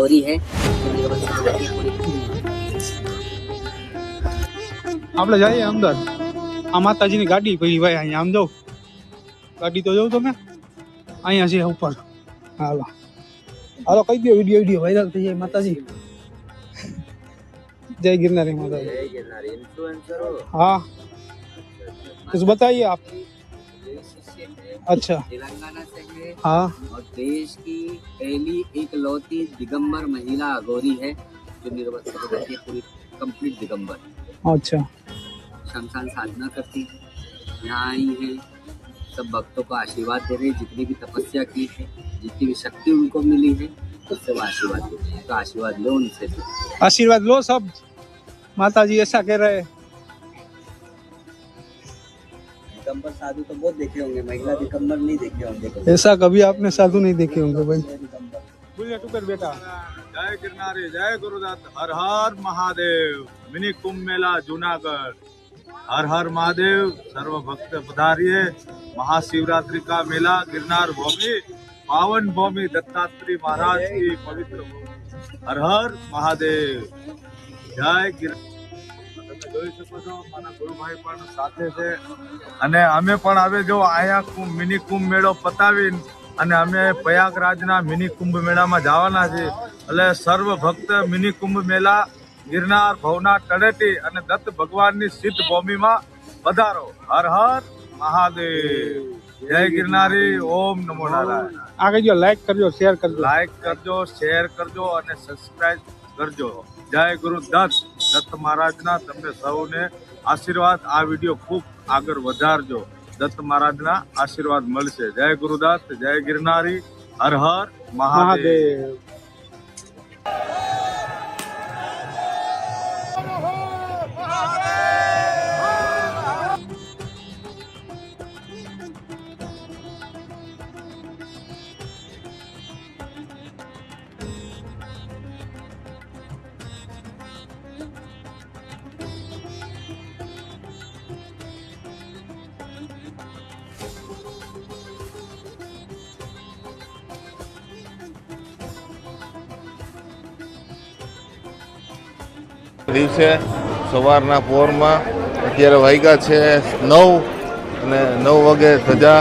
गौरी है। આપણે જઈએ અંદર. આ માતાજીની ગાડી પડી ભાઈ અહીંયા આમ જાઓ. ગાડી તો જોઉં તમે અહીંયા છે ઉપર. હાલો હાલો કહી દો વિડીયો વાયરલ થઈ જાય. માતાજી जय गिरनारी माता। जय गिरनारी इन्फ्लुएंसर हो? हाँ कुछ बताइए आप। अच्छा तेलंगाना से है। हाँ और देश की पहली एकलौती दिगंबर महिला अघोरी है जो निर्वस्त्र रहती है, पूरी कंप्लीट दिगंबर। अच्छा शमशान साधना करती है, यहाँ आई है, सब भक्तों को आशीर्वाद दे रहे हैं। जितनी भी तपस्या की है, जितनी भी शक्ति उनको मिली है, उससे वो आशीर्वाद दे रहे हैं। तो आशीर्वाद लो उनसे भी। आशीर्वाद लो सब। माता जी ऐसा कह रहे हैं। दिगंबर साधु तो बहुत देखे होंगे, महिला दिगंबर नहीं देखे होंगे। ऐसा कभी आपने साधु नहीं देखे होंगे भाई। दिगंबर टुकर बेटा। जय गिरनारी, जय गुरुदत्त, हर हर महादेव। मिनी कुंभ मेला जूनागढ़। हर हर महादेव। सर्व भक्त पधारिए। महाशिवरात्रि का मेला गिरनार भूमि, पावन भूमि, दत्तात्रेय महाराज की पवित्र भूमि। हर हर महादेव। जय गिरनार। જોઈ શકો છો મારા ગુરુભાઈ પણ સાથે છે અને અમે પણ હવે જો અહીંયા મિની કુંભ મેળો પતાવીને અને અમે પ્રયાગરાજના મિની કુંભ મેળામાં જવાના છીએ. એટલે સર્વ ભક્ત મિની કુંભ મેળા ગિરનાર ભવનાથ તળેટી અને દત્ત ભગવાનની સિદ્ધ ભૂમિમાં પધારો. હર હર મહાદેવ. જય ગિરનારી. ઓમ નમો નારાયણ. આ કહેજો લાઈક કરજો, શેર કરજો. લાઈક કરજો, શેર કરજો અને સબસ્ક્રાઇબ કરજો. જય ગુરુ દત્ત મહારાજના તમને સૌને આશીર્વાદ. આ વિડીયો ખૂબ આગળ વધારજો. દત્ત મહારાજના આશીર્વાદ મળશે. જય ગુરુદત્ત, જય ગિરનારી. હર હર મહાદેવ. દિવસે સવારના પોરમાં અત્યારે વાગ્યા છે 9 અને 9 વાગે ધજા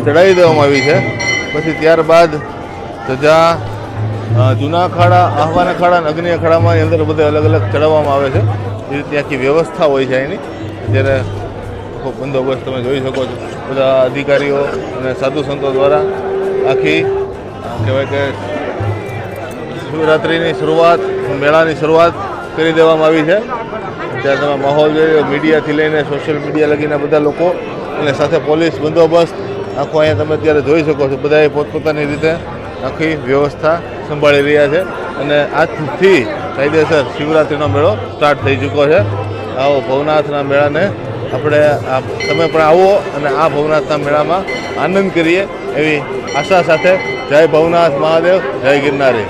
ચડાવી દેવામાં આવી છે. પછી ત્યારબાદ ધજા જૂના અખાડા, આહવાન અખાડા અને અગ્નિ અખાડામાં એની અંદર બધે અલગ અલગ ચડાવવામાં આવે છે. એ રીતે આખી વ્યવસ્થા હોય છે એની. અત્યારે આખો બંદોબસ્ત તમે જોઈ શકો છો. બધા અધિકારીઓ અને સાધુ સંતો દ્વારા આખી કહેવાય કે શિવરાત્રિની શરૂઆત, મેળાની શરૂઆત કરી દેવામાં આવી છે. ત્યાં તમે માહોલ જોઈ, મીડિયાથી લઈને સોશિયલ મીડિયા લગીને બધા લોકો અને સાથે પોલીસ બંદોબસ્ત આખો અહીંયા તમે અત્યારે જોઈ શકો છો. બધાએ પોતપોતાની રીતે આખી વ્યવસ્થા સંભાળી રહ્યા છે અને આજથી કાયદેસર શિવરાત્રિનો મેળો સ્ટાર્ટ થઈ ચૂક્યો છે. આવો ભવનાથના મેળાને આપણે તમે પણ આવો અને આ ભવનાથના મેળામાં આનંદ કરીએ એવી આશા સાથે. જય ભવનાથ મહાદેવ, જય ગિરનારી.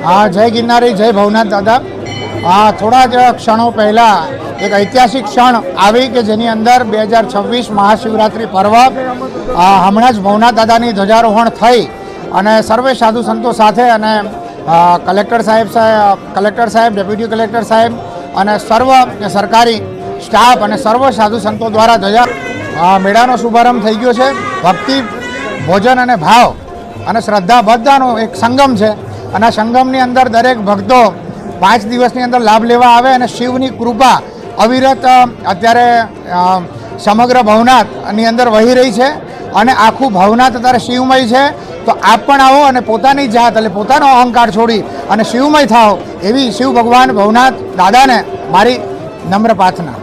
હા, જય ગિરનારી, જય ભવનાથ દાદા. થોડા જ ક્ષણો પહેલાં એક ઐતિહાસિક ક્ષણ આવી કે જેની અંદર 2026 મહાશિવરાત્રિ પર્વ હમણાં જ ભવનાથ દાદાની ધ્વજારોહણ થઈ અને સર્વે સાધુ સંતો સાથે અને કલેક્ટર સાહેબ, ડેપ્યુટી કલેક્ટર સાહેબ અને સર્વ સરકારી સ્ટાફ અને સર્વ સાધુ સંતો દ્વારા ધજા મેળાનો શુભારંભ થઈ ગયો છે. ભક્તિ, ભોજન અને ભાવ અને શ્રદ્ધા બધાનો એક સંગમ છે અને આ સંગમની અંદર દરેક ભક્તો 5 દિવસની અંદર લાભ લેવા આવે અને શિવની કૃપા અવિરત અત્યારે સમગ્ર ભવનાથની અંદર વહી રહી છે અને આખું ભવનાથ અત્યારે શિવમય છે. તો આપ પણ આવો અને પોતાની જાત એટલે પોતાનો અહંકાર છોડી અને શિવમય થાઓ એવી શિવ ભગવાન ભવનાથ દાદાને મારી નમ્ર પ્રાર્થના.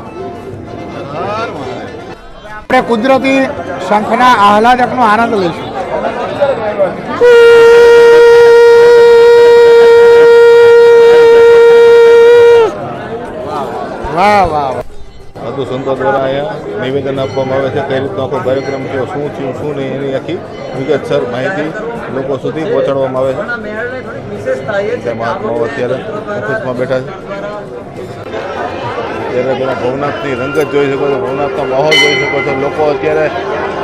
આપણે કુદરતી શંખના આહલાદકનો આનંદ લઈશું. વાહ વાહ. સાધુ સંતો દ્વારા અહીંયા નિવેદન આપવામાં આવે છે કઈ રીતનો આખો કાર્યક્રમ થયો, શું થયું શું નહીં, એની આખી વિગતસર માહિતી લોકો સુધી પહોંચાડવામાં આવે છે. મહાત્માઓ અત્યારે ઓફિસમાં બેઠા છે. અત્યારે તમે ભવનાથની રંગત જોઈ શકો છો, ભવનાથનો માહોલ જોઈ શકો છો. લોકો અત્યારે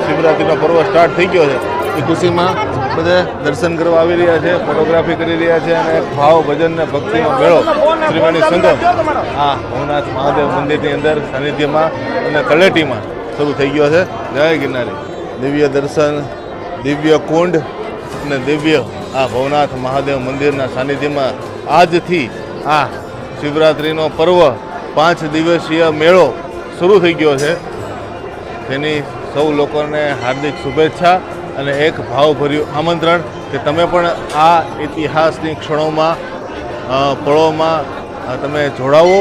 શિવરાત્રિનો પર્વ સ્ટાર્ટ થઈ ગયો છે એ ખુશીમાં બધે દર્શન કરવા આવી રહ્યા છે, ફોટોગ્રાફી કરી રહ્યા છે અને એક ભાવ ભજન ને ભક્તિનો મેળો ત્રિવેણી સંગમ આ ભવનાથ મહાદેવ મંદિરની અંદર સાનિધ્યમાં અને તળેટીમાં શરૂ થઈ ગયો છે. જય ગિરનારી. દિવ્ય દર્શન, દિવ્ય કુંડ અને દિવ્ય આ ભવનાથ મહાદેવ મંદિરના સાનિધ્યમાં આજથી આ શિવરાત્રિનો પર્વ 5 દિવસીય મેળો શરૂ થઈ ગયો છે. તેની સૌ લોકોને હાર્દિક શુભેચ્છા અને એક ભાવભર્યું આમંત્રણ કે તમે પણ આ ઇતિહાસની ક્ષણોમાં પળોમાં તમે જોડાવો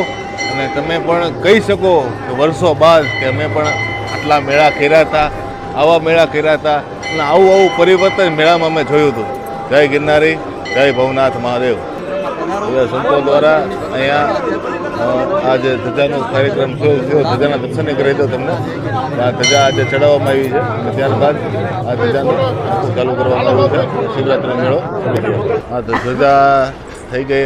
અને તમે પણ કહી શકો કે વર્ષો બાદ કે અમે પણ આટલા મેળા કર્યા હતા, આવા મેળા કર્યા હતા અને આવું પરિવર્તન મેળામાં અમે જોયું હતું. જય ગિરનારી, જય ભવનાથ મહાદેવ. બધા સંતો દ્વારા અહીંયા આ જે ધજાનો કાર્યક્રમ થયો, ધજાના દર્શને કરી દો તમને. આ ધજા આજે ચડાવવામાં આવી છે અને ત્યારબાદ આ ધજાનું ચાલુ કરવામાં આવ્યું છે. શિવરાત્રિનો મેળો આ ધજા થઈ ગઈ.